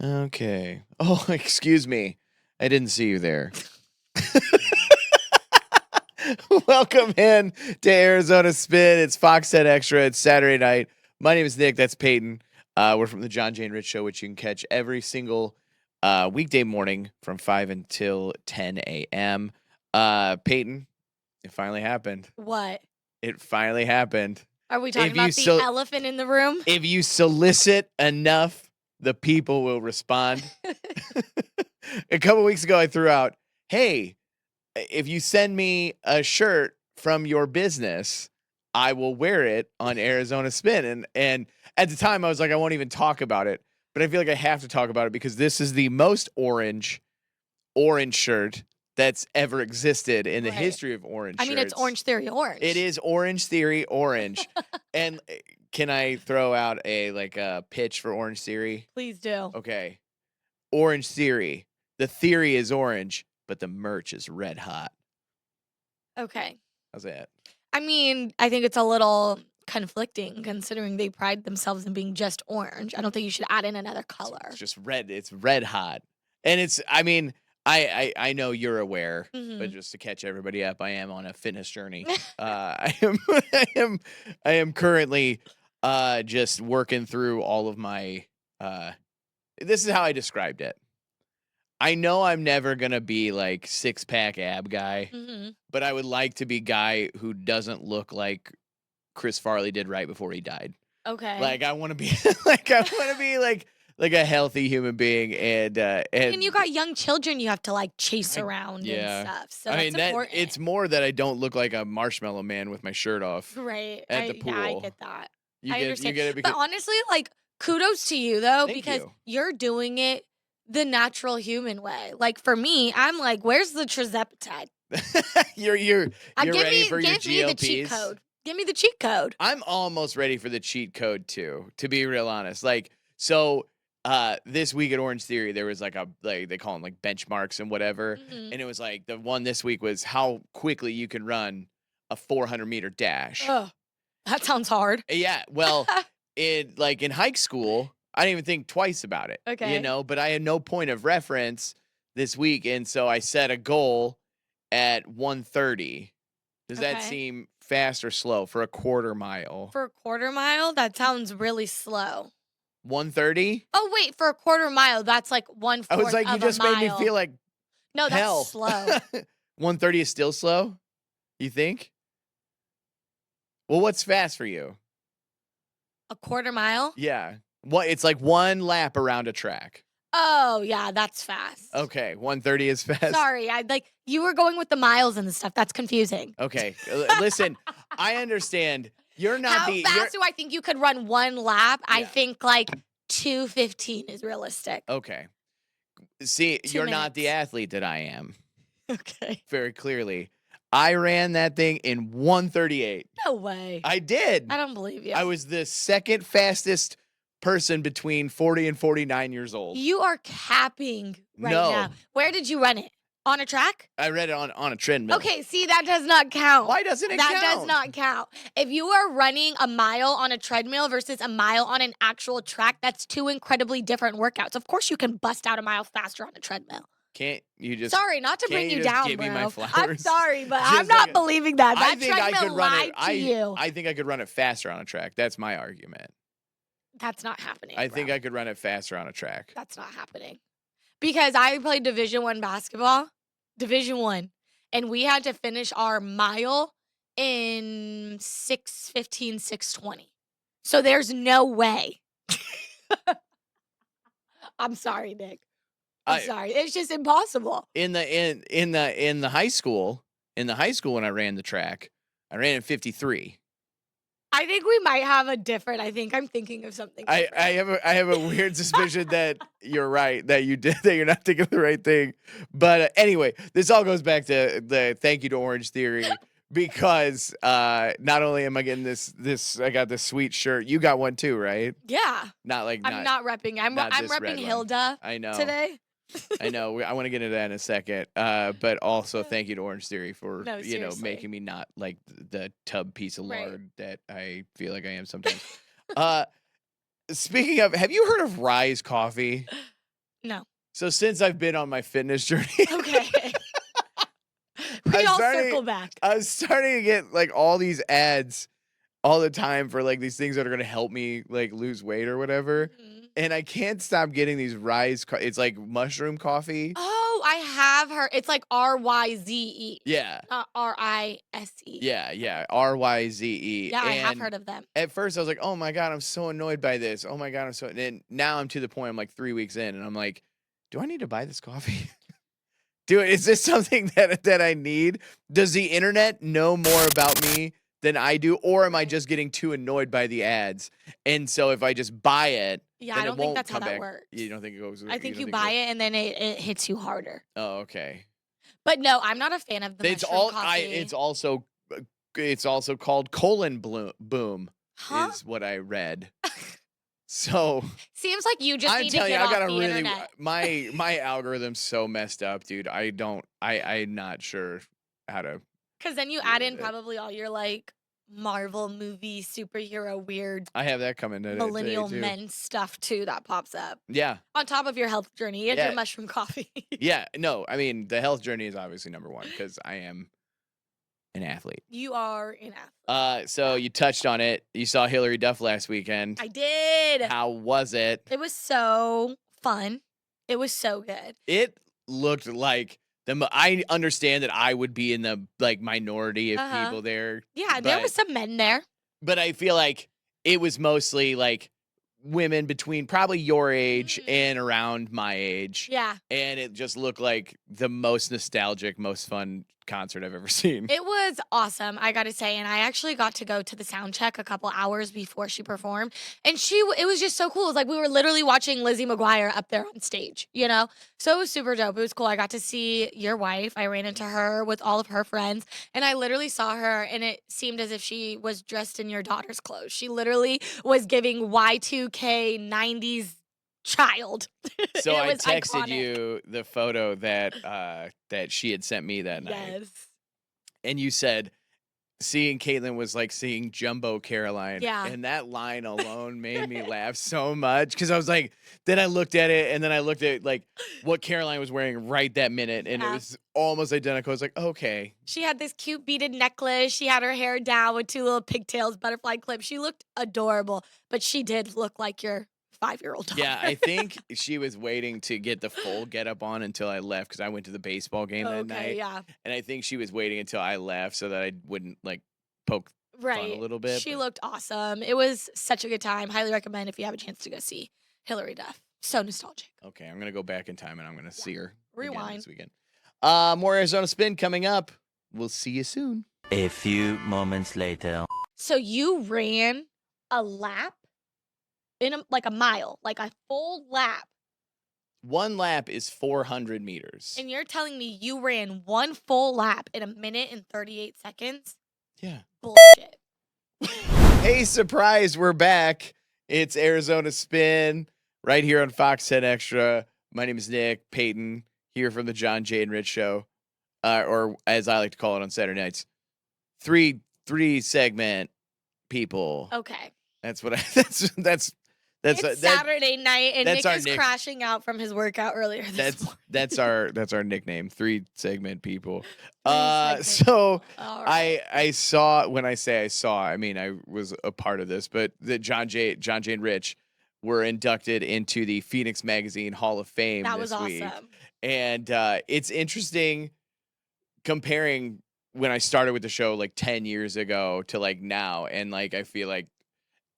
Okay. Oh, excuse me. I didn't see you there. Welcome in to Arizona Spin. It's Foxhead Extra. It's Saturday night. My name is Nick. That's Payton. We're from the John Jane Rich Show, which you can catch every single weekday morning from 5 until 10 a.m. Payton, it finally happened. What? It finally happened. Are we talking about the elephant in the room? If you solicit enough, the people will respond. A couple weeks ago, I threw out, hey, if you send me a shirt from your business, I will wear it on Arizona Spin. And at the time, I was like, I won't even talk about it. But I feel like I have to talk about it because this is the most orange shirt that's ever existed in the history of orange shirts. I mean, it's Orange Theory orange. It is Orange Theory orange. And can I throw out a pitch for Orange Theory? Please do. Okay. Orange Theory. The theory is orange, but the merch is red hot. Okay. How's that? I mean, I think it's a little conflicting considering they pride themselves in being just orange. I don't think you should add in another color. It's just red. It's red hot. And I know you're aware, but just to catch everybody up, I am on a fitness journey. I am currently just working through all of my this is how I described it. I know I'm never going to be like six-pack ab guy, but I would like to be guy who doesn't look like Chris Farley did right before he died. Okay. Like I want to be like a healthy human being and you got young children you have to like chase around and stuff. So I mean, important. It's more that I don't look like a marshmallow man with my shirt off. Right. At the pool. Yeah, I get that. I understand. You get it because, but honestly, like kudos to you though, because you're doing it the natural human way. Like for me, I'm like, where's the trizepatide? you're ready for your GLPs? Give me the cheat code. Give me the cheat code. I'm almost ready for the cheat code too, to be real honest. Like, so this week at Orange Theory, there was like they call them like benchmarks and whatever. And it was like the one this week was how quickly you can run a 400-meter dash. Oh, that sounds hard. Yeah. Well, in high school, I didn't even think twice about it. Okay. But I had no point of reference this week. And so I set a goal at 1:30. Does that seem fast or slow for a quarter mile? For a quarter mile, that sounds really slow. 1:30? Oh, wait, for a quarter mile, that's like 1/4 I was like, you just made me feel like no, hell. That's slow. 1:30 is still slow? You think? Well, what's fast for you? A quarter mile? Yeah. It's like one lap around a track. Oh, yeah, that's fast. Okay, 1:30 is fast. Sorry, you were going with the miles and the stuff. That's confusing. Okay, listen, I understand. You're not How fast do I think you could run one lap? Yeah. I think like 2:15 is realistic. Okay. See, you're not the athlete that I am. Okay. Very clearly. I ran that thing in 1:38. No way. I did. I don't believe you. I was the second fastest person between 40 and 49 years old. You are capping now. Where did you run it? On a track? I read it on a treadmill. Okay, see, that does not count. Why doesn't it count? That does not count. If you are running a mile on a treadmill versus a mile on an actual track, that's two incredibly different workouts. Of course you can bust out a mile faster on a treadmill. Can't you just... Sorry, not to bring you down, give bro. Me my flowers? I'm sorry, but I'm not believing that. That treadmill lied to you. I think I could run it faster on a track. That's my argument. That's not happening. I think I could run it faster on a track. That's not happening. Because I played Division I basketball, Division I, and we had to finish our mile in 6:15, 6:20. So there's no way. I'm sorry, Nick. I'm sorry. It's just impossible. In the high school, when I ran the track, I ran in 53. I think we might have a different. I think I'm thinking of something different. I have a weird suspicion that you're right, that you're not thinking of the right thing. But anyway, this all goes back to the thank you to Orange Theory because not only am I getting this I got this sweet shirt. You got one too, right? Yeah. I'm not repping. I'm repping Hilda. I know today. I know. I want to get into that in a second. But also, thank you to Orange Theory for making me not like the tub piece of lard that I feel like I am sometimes. Speaking of, have you heard of Rise Coffee? No. So since I've been on my fitness journey, Okay. We all circle back. I'm starting to get like all these ads all the time for like these things that are gonna help me like lose weight or whatever. Mhm. And I can't stop getting these it's like mushroom coffee. Oh, I have heard. It's like RYZE, Yeah. not RISE. Yeah. RYZE. Yeah, I have And heard of them. at first I was like, oh my God, I'm so annoyed by this. Oh my God, and now I'm to the point I'm like 3 weeks in and I'm like, do I need to buy this coffee? Is this something that I need? Does the internet know more about me than I do, or am I Right. just getting too annoyed by the ads? And so if I just buy it, Yeah, then I it don't think won't that's how come that back. works. You don't think it goes? I You think don't you think buy it and then it hits you harder. Oh, okay. But no, I'm not a fan of the It's mushroom all. coffee. It's also called boom. Huh? Is what I read. So Seems like you just I'm need to telling you, get I off gotta the really internet. my algorithm's so messed up, dude. I'm not sure how to Because then you deal add with in it. probably all your like Marvel movie, superhero, weird I have that coming today millennial too. men stuff too that pops up. Yeah. On top of your health journey and your Yeah. mushroom coffee. Yeah. No, I mean, the health journey is obviously number one because I am an athlete. You are an athlete. So you touched on it. You saw Hillary Duff last weekend. I did. How was it? It was so fun. It was so good. It looked like I understand that I would be in the like minority of Uh-huh. people there, Yeah, there was some men there. but I feel like it was mostly like women between probably your age Mhm. and around my age. Yeah. And it just looked like the most nostalgic, most fun concert I've ever seen. It was awesome, I gotta say, and I actually got to go to the sound check a couple hours before she performed, and it was just so cool. It was like we were literally watching Lizzie McGuire up there on stage, you know? So it was super dope. It was cool. I got to see your wife. I ran into her with all of her friends, and I literally saw her, and it seemed as if she was dressed in your daughter's clothes. She literally was giving Y2K 90s child. So It I was texted iconic. you the photo that she had sent me that night. Yes. And you said seeing Caitlyn was like seeing Jumbo Caroline. Yeah. And that line alone made me laugh so much. Cause I was like, then I looked at it and then I looked at like what Caroline was wearing right that minute. And it Yeah. was almost identical. I was like, okay. She had this cute beaded necklace. She had her hair down with 2 little pigtails, butterfly clips. She looked adorable, but she did look like your 5-year-old daughter. Yeah, I think she was waiting to get the full getup on until I left because I went to the baseball game that Okay, night. yeah. And I think she was waiting until I left so that I wouldn't like poke fun a Right. little bit. She but- looked awesome. It was such a good time. Highly recommend if you have a chance to go see Hillary Duff. So nostalgic. Okay, I'm gonna go back in time and I'm gonna see her again Rewind. this weekend. More Arizona Spin coming up. We'll see you soon. A few moments later. So you ran a lap in like a mile, like a full lap. One lap is 400 meters. And you're telling me you ran one full lap in 1 minute and 38 seconds? Yeah. Bullshit. Hey, surprise, we're back. It's Arizona Spin right here on Fox 10 Extra. My name is Nic Payton, here from the John, Jay, and Rich Show, or as I like to call it on Saturday nights, three segment people. Okay. That's what that's It's Saturday night, and that's Nick our is Nick. crashing out from his workout earlier this morning. that's our nickname. 3 segment people. Segment So people. All right. I saw, when I say I saw, I mean I was a part of this, but the John, Jay, and Rich were inducted into the Phoenix Magazine Hall of Fame That this was week. awesome. And it's interesting comparing when I started with the show like 10 years ago to like now, and like I feel like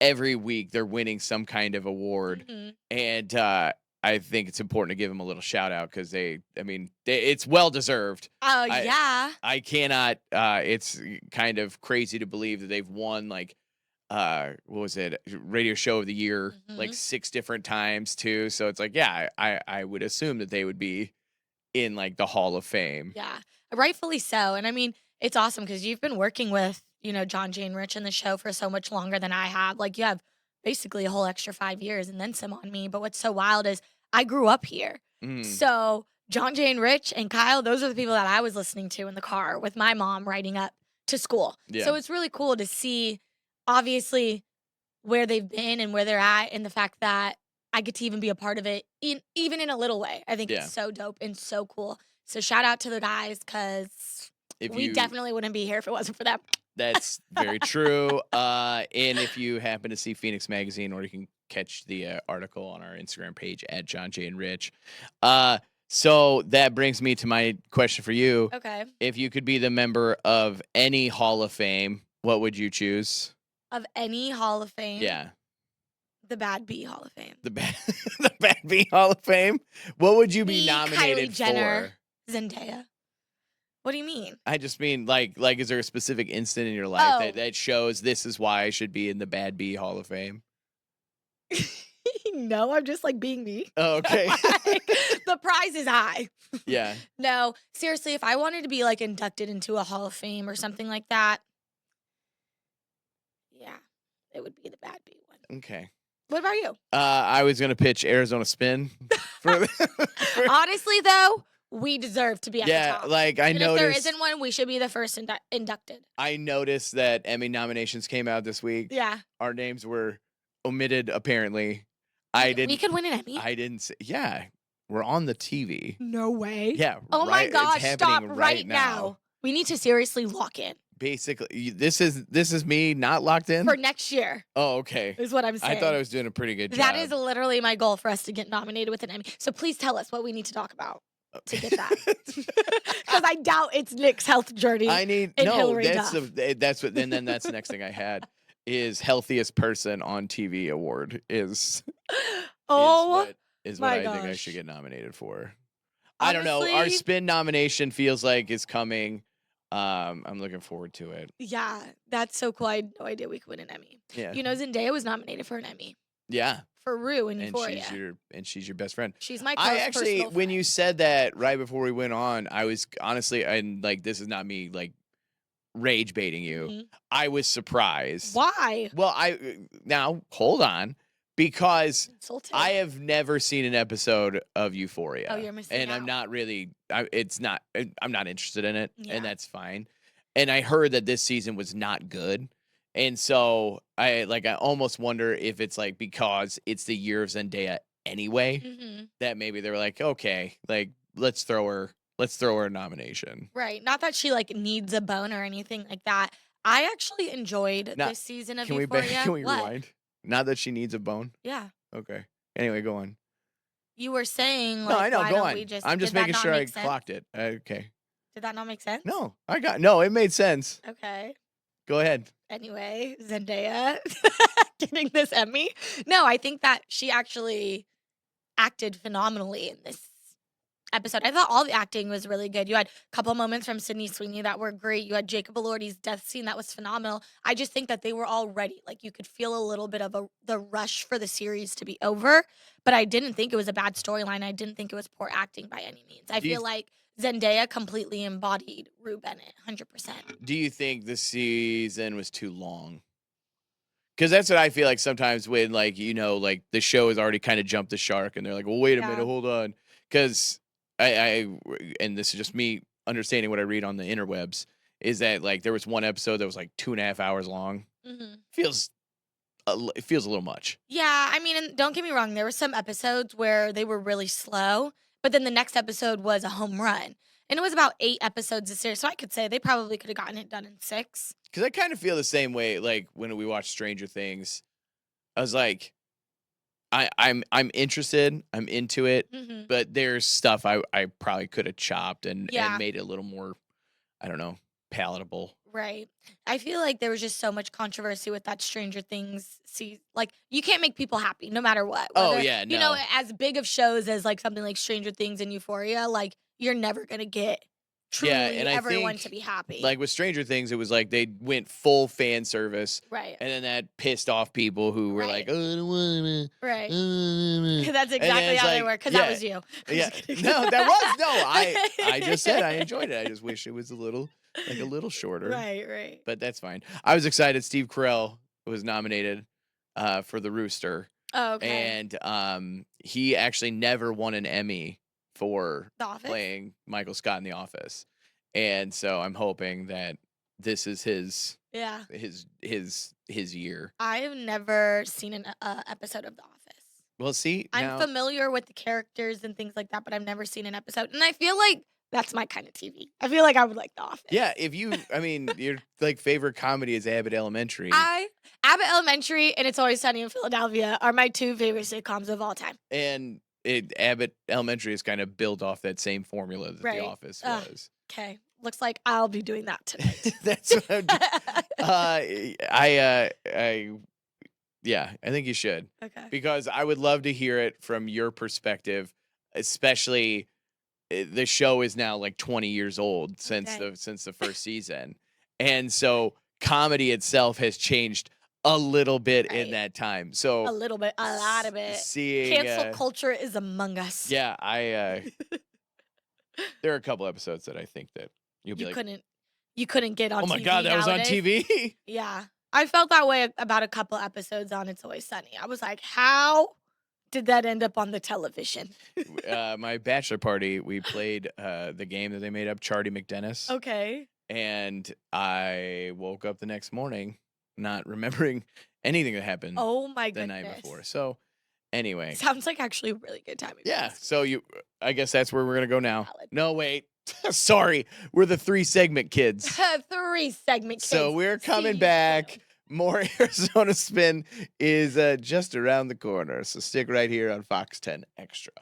every week they're winning some kind of award. Mhm. And I think it's important to give them a little shout out because it's well deserved. Oh, yeah. I cannot. It's kind of crazy to believe that they've won like what was it, radio show of the year like 6 different times too. So it's like, yeah, I would assume that they would be in like the Hall of Fame. Yeah, rightfully so. And I mean, it's awesome because you've been working with, John, Jane, Rich in the show for so much longer than I have. Like, you have basically a whole extra 5 years and then some on me. But what's so wild is I grew up here. Mm. So John, Jane, Rich, and Kyle, those are the people that I was listening to in the car with my mom riding up to school. Yeah. So it's really cool to see, obviously, where they've been and where they're at, and the fact that I get to even be a part of it, even in a little way. I think Yeah. it's so dope and so cool. So shout out to the guys because If we you definitely wouldn't be here if it wasn't for them. That's very true. And if you happen to see Phoenix Magazine, or you can catch the article on our Instagram page at John J and Rich. So that brings me to my question for you. Okay. If you could be the member of any Hall of Fame, what would you choose? Of any Hall of Fame, Yeah, the Bad B Hall of Fame. the bad, the Bad B Hall of Fame. What would you be Me, nominated Kylie Jenner, for? Zendaya. What do you mean? I just mean like, is there a specific instant in your life Oh. that shows this is why I should be in the Bad B Hall of Fame? No, I'm just like being me. Oh, okay. Like, the prize is high. Yeah. No, seriously, if I wanted to be like inducted into a Hall of Fame or something like that, yeah, it would be the Bad B one. Okay. What about you? I was gonna pitch Arizona Spin. Honestly, though, we deserve to be at the Yeah, top. like I And if there noticed. isn't one, we should be the first inducted. I noticed that Emmy nominations came out this week. Yeah. Our names were omitted. Apparently, We could win an Emmy. I didn't. Yeah, we're on the TV. No way. Yeah. Oh my it's gosh, stop happening right now. We need to seriously lock in Basically, this is me not locked in. for next year, Oh, okay. is what I'm saying. I thought I was doing a pretty good job. That is literally my goal for us to get nominated with an Emmy. So please tell us what we need to talk about to get that. Because I doubt it's Nick's health journey. I need and no. Hillary That's Duff. that's what. Then that's the next thing I had is healthiest person on TV award is Oh, is my what I think I gosh. should get nominated for. I don't know. Our Honestly- spin nomination feels like is coming. I'm looking forward to it. yeah, that's so cool. I had no idea we could win an Emmy. Yeah. You know, Zendaya was nominated for an Emmy Yeah. for Rue in And Euphoria. she's your best friend. She's my close I actually, personal when friend. you said that right before we went on, I was honestly, and like this is not me like rage baiting you. Mhm. I was surprised. Why? Well, now hold on, because Insulted. I have never seen an episode of Euphoria. Oh, you're missing and I'm out. not really. I'm not interested in it, Yeah. and that's fine. And I heard that this season was not good, and so I almost wonder if it's like because it's the year of Zendaya anyway Mhm. that maybe they were like, okay, like let's throw her a nomination. Right. Not that she like needs a bone or anything like that. I actually enjoyed Now, this season of Can we Euphoria. can we What? rewind? Not that she needs a bone. Yeah. Okay. Anyway, go on. You were saying like, No, I know. why Go don't on. we just I'm just did that making not sure I make sense? clocked it. Okay. Did that not make sense? No, no. It made sense. Okay. Go ahead. Anyway, Zendaya getting this Emmy. No, I think that she actually acted phenomenally in this episode. I thought all the acting was really good. You had a couple moments from Sydney Sweeney that were great. You had Jacob Elordi's death scene that was phenomenal. I just think that they were all ready. Like you could feel a little bit of the rush for the series to be over, but I didn't think it was a bad storyline. I didn't think it was poor acting by any means. I Do you feel like Zendaya completely embodied Rue Bennett, 100%. Do you think the season was too long? Because that's what I feel like sometimes when like the show has already kind of jumped the shark and they're like, well, wait a Yeah. minute, hold on. Because I and this is just me understanding what I read on the interwebs is that like there was one episode that was like 2.5 hours long. Mm-hmm. It feels a little much. Yeah, I mean, and don't get me wrong, there were some episodes where they were really slow, but then the next episode was a home run. And it was about 8 episodes this series, so I could say they probably could have gotten it done in 6. Because I kind of feel the same way. Like when we watched Stranger Things, I was like, I'm interested, I'm into it, Mm-hmm. but there's stuff I probably could have chopped and Yeah. made it a little more, I don't know, palatable. Right. I feel like there was just so much controversy with that Stranger Things like you can't make people happy no matter what. Oh, Whether- yeah, You know, no. as big of shows as like something like Stranger Things and Euphoria, like you're never gonna get truly and I everyone think, to be happy. Like with Stranger Things, it was like they went full fan service, right. and then that pissed off people who were Right. like, oh, I don't want Right. to. That's then exactly it's how they like, were, because yeah, that was you. I'm Yeah, just kidding. no, that was no. I just said I enjoyed it. I just wish it was a little shorter. Right, right. But that's fine. I was excited. Steve Carell was nominated for The Rooster, Oh, okay. and he actually never won an Emmy for The Office? playing Michael Scott in The Office, and so I'm hoping that this is his Yeah. year. I've never seen an episode of The Office. Well, see, I'm now familiar with the characters and things like that, but I've never seen an episode. And I feel like that's my kind of TV. I feel like I would like The Office. yeah, I mean, your, like, favorite comedy is Abbott Elementary, Abbott Elementary and It's Always Sunny in Philadelphia are my 2 favorite sitcoms of all time. and Abbott Elementary is kinda built off that same formula that The Right. Office Ugh. was. Okay. Looks like I'll be doing that tonight. That's what I'm yeah, I think you should. Okay. Because I would love to hear it from your perspective, especially the show is now like 20 years old since Okay. the first season. And so comedy itself has changed a little bit in Right. that time. A So little bit, a lot of it. seeing Cancel culture is among us. yeah, there are a couple episodes that I think that you'll be You like, couldn't get on "Oh my TV god, that was on nowadays. TV?" Yeah. I felt that way about a couple episodes on It's Always Sunny. I was like, how did that end up on the television? My bachelor party, we played the game that they made up, Charlie McDennis. Okay. And I woke up the next morning not remembering anything that happened Oh my the goodness. night before. So anyway, Sounds like actually a really good time. yeah. So I guess that's where we're gonna go now. Valid. No, wait. Sorry, we're the 3-segment kids. 3-segment kids. So we're See coming you back. soon. More Arizona Spin is just around the corner. So stick right here on Fox 10 Extra.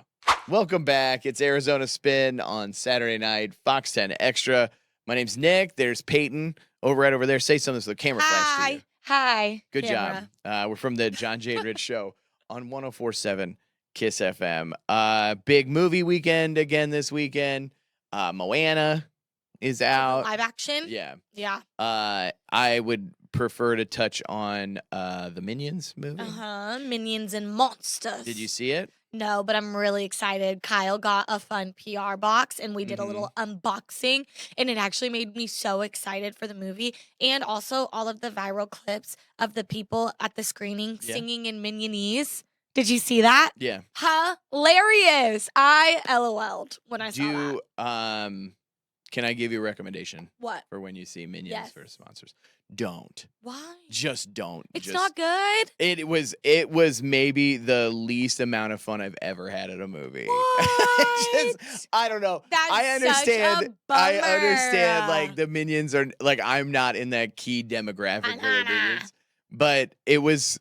Welcome back. It's Arizona Spin on Saturday night, Fox 10 Extra. My name's Nick. There's Payton right over there. Say something so the camera flashes to you. Hi. Good camera. job. We're from the John Jade Rich Show on 104.7 Kiss FM. Big movie weekend again this weekend. Moana is out. Live action? Yeah. Yeah. I would prefer to touch on the Minions movie. Minions and Monsters. Did you see it? No, but I'm really excited. Kyle got a fun PR box and we did a little unboxing, and it actually made me so excited for the movie. And also all of the viral clips of the people at the screening Yeah. singing in Minionese. Did you see that? Yeah. Hilarious. I LOL'd when I saw that. Can I give you a recommendation What? for when you see Minions Yes. for sponsors? Don't. Why? Just don't. It's Just, not good. It was maybe the least amount of fun I've ever had at a movie. What? I don't know. That's I understand. such a I understand. bummer. Like the Minions are like I'm not in that key demographic for the Banana. Minions, but it was.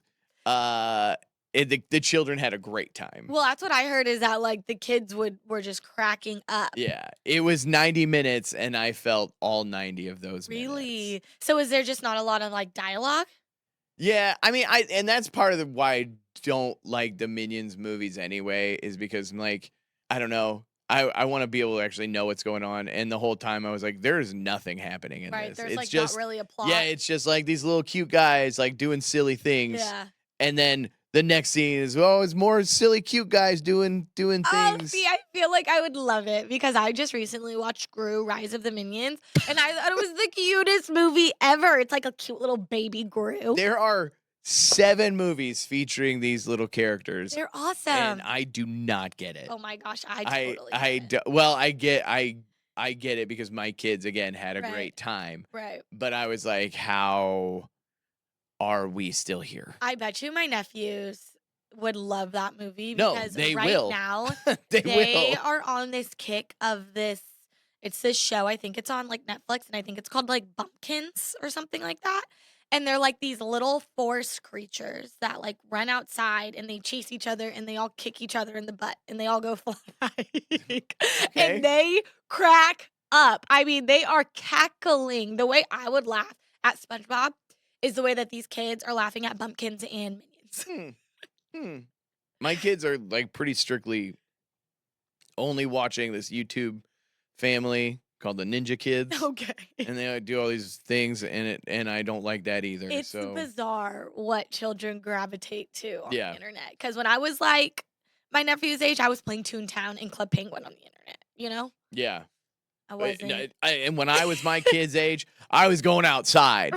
The children had a great time. Well, that's what I heard is that like the kids were just cracking up. Yeah, it was 90 minutes, and I felt all 90 of those minutes. Really? So is there just not a lot of like dialogue? Yeah, I mean, and that's part of why I don't like the Minions movies anyway, is because I'm like, I don't know. I want to be able to actually know what's going on, and the whole time I was like, there is nothing happening in Right. this. There's It's like just not really a plot. yeah, it's just like these little cute guys like doing silly things, Yeah. and then the next scene is it's more silly cute guys doing things. Oh, see, I feel like I would love it because I just recently watched Gru: Rise of the Minions, and I thought it was the cutest movie ever. It's like a cute little baby Gru. There are 7 movies featuring these little characters, They're awesome. and I do not get it. Oh my gosh, I totally get it. I get it because my kids again had a Right. great time, Right. but I was like, how are we still here? I bet you my nephews would love that movie No, because they right will. now they they will. are on this kick of this. It's this show. I think it's on like Netflix, and I think it's called like Bumpkins or something like that. And they're like these little forest creatures that like run outside and they chase each other and they all kick each other in the butt and they all go flying. Okay. And they crack up. I mean, they are cackling. The way I would laugh at SpongeBob is the way that these kids are laughing at Bumpkins and Minions. My kids are like pretty strictly only watching this YouTube family called the Ninja Kids. Okay. And they do all these things and I don't like that either. It's so bizarre what children gravitate to on Yeah. the internet. Because when I was like my nephew's age, I was playing Toontown and Club Penguin on the internet. You know, yeah. I wasn't. And when I was my kid's age, I was going outside.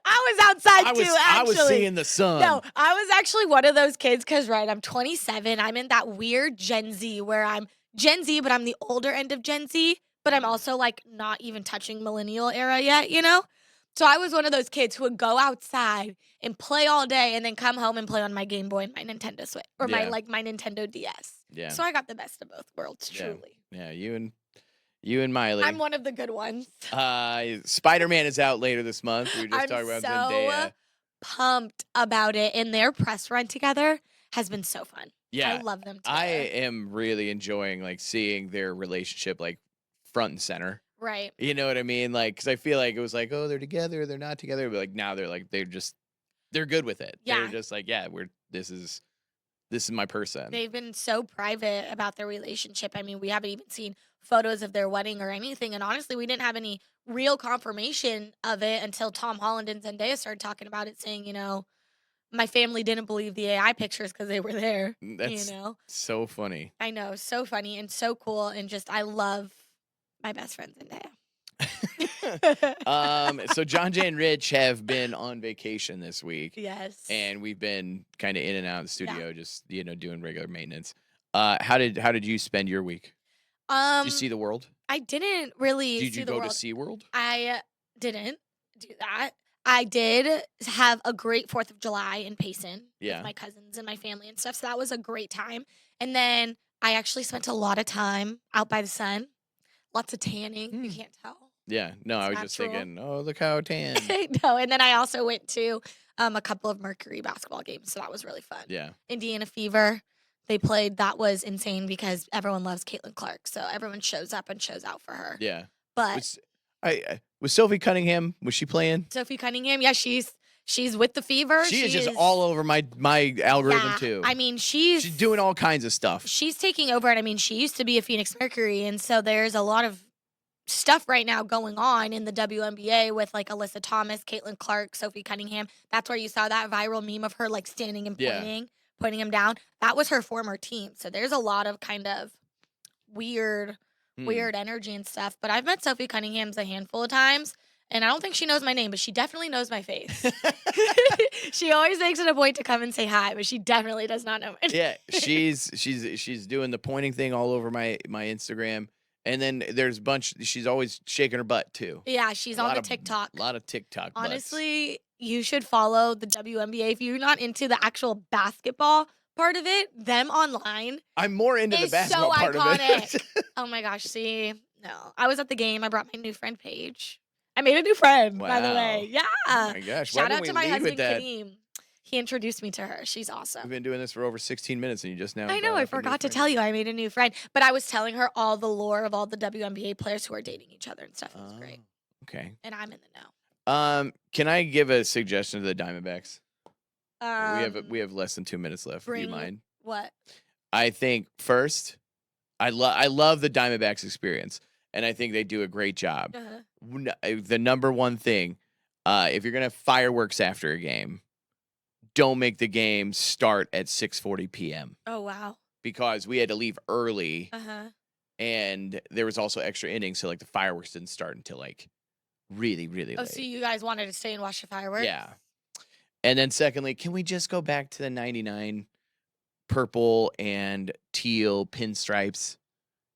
I was outside too. I was Actually, seeing the sun. no, I was actually one of those kids. Because right, I'm 27. I'm in that weird Gen Z where I'm Gen Z, but I'm the older end of Gen Z. But I'm also like not even touching millennial era yet. You know. So I was one of those kids who would go outside and play all day and then come home and play on my Game Boy and my Nintendo Switch or my Yeah. my Nintendo DS. Yeah. So I got the best of both worlds, Yeah. truly. Yeah, you and Miley. I'm one of the good ones. Spider-Man is out later this month. We were just I'm talking about so Zendaya. pumped about it, and their press run together has been so fun. Yeah. I love them I together. am really enjoying like seeing their relationship like front and center. Right. You know what I mean? Like, because I feel like it was like, oh, they're together, they're not together, but like now they're good with it. They're Yeah. just like, yeah, this is my person. They've been so private about their relationship. I mean, we haven't even seen photos of their wedding or anything. And honestly, we didn't have any real confirmation of it until Tom Holland and Zendaya started talking about it, saying, my family didn't believe the AI pictures because they were there. That's so funny. I know, so funny and so cool. And just, I love my best friend Zendaya. So John Jay and Rich have been on vacation this week. Yes. And we've been kind of in and out of the studio, just doing regular maintenance. How did you spend your week? Did you see the world? I didn't really Did see you the go world. to SeaWorld? I didn't do that. I did have a great 4th of July in Payson with my cousins and my family and stuff. So that was a great time. And then I actually spent a lot of time out by the sun. Lots of tanning. You can't tell. Yeah. No, I was just thinking, oh, look how tan. No, and then I also went to a couple of Mercury basketball games. So that was really fun. Yeah. Indiana Fever. They played. That was insane because everyone loves Caitlin Clark. So everyone shows up and shows out for her. Yeah. But was Sophie Cunningham, was she playing? Sophie Cunningham, yeah, she's with the Fever. She is just all over my algorithm too. I mean, she's doing all kinds of stuff. She's taking over, and I mean, she used to be a Phoenix Mercury, and so there's a lot of stuff right now going on in the WNBA with like Alyssa Thomas, Caitlin Clark, Sophie Cunningham. That's where you saw that viral meme of her like standing and pointing him down. That was her former team. So there's a lot of kind of weird energy and stuff. But I've met Sophie Cunningham's a handful of times, and I don't think she knows my name, but she definitely knows my face. She always makes it a point to come and say hi, but she definitely does not know my name. Yeah, she's doing the pointing thing all over my Instagram. And then there's a bunch. She's always shaking her butt too. Yeah, she's on the TikTok. A lot of TikTok. Honestly, you should follow the WNBA if you're not into the actual basketball part of it. Them online. I'm more into the basketball part of it. Oh my gosh! See, no, I was at the game. I brought my new friend Paige. I made a new friend, by the way. Yeah. Oh my gosh! Shout out to my husband Kadeem. He introduced me to her. She's awesome. We've been doing this for over 16 minutes, and you just now. I know. I forgot to tell you. I made a new friend, but I was telling her all the lore of all the WNBA players who are dating each other and stuff. It was great. Okay. And I'm in the know. Can I give a suggestion to the Diamondbacks? We have less than 2 minutes left. Do you mind? What? I think first, I love the Diamondbacks experience, and I think they do a great job. The number one thing, if you're gonna have fireworks after a game, don't make the game start at 6:40 p.m. Oh, wow. Because we had to leave early, and there was also extra innings, so like the fireworks didn't start until like really, really late. Oh, so you guys wanted to stay and watch the fireworks? Yeah. And then secondly, can we just go back to the 99 purple and teal pinstripes?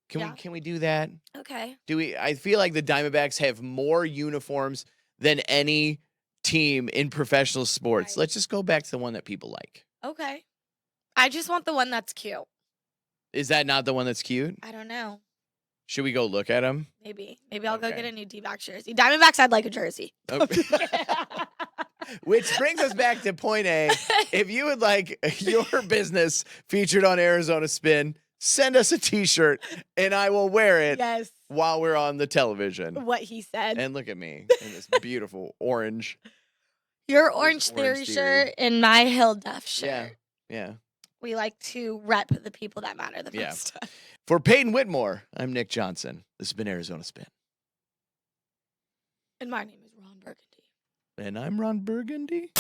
Can we do that? Okay. I feel like the Diamondbacks have more uniforms than any team in professional sports. Right. Let's just go back to the one that people like. Okay. I just want the one that's cute. Is that not the one that's cute? I don't know. Should we go look at them? Maybe I'll go get a new D-backs jersey. Diamondbacks, I'd like a jersey. Okay. Which brings us back to point A. If you would like your business featured on Arizona Spin, send us a t-shirt and I will wear it while we're on the television. What he said. And look at me in this beautiful orange. Your Orange Theory shirt and my Hill Duff shirt. Yeah. We like to rep the people that matter the most. For Peyton Whitmore, I'm Nick Johnson. This has been Arizona Spin. And my name is Ron Burgundy. And I'm Ron Burgundy.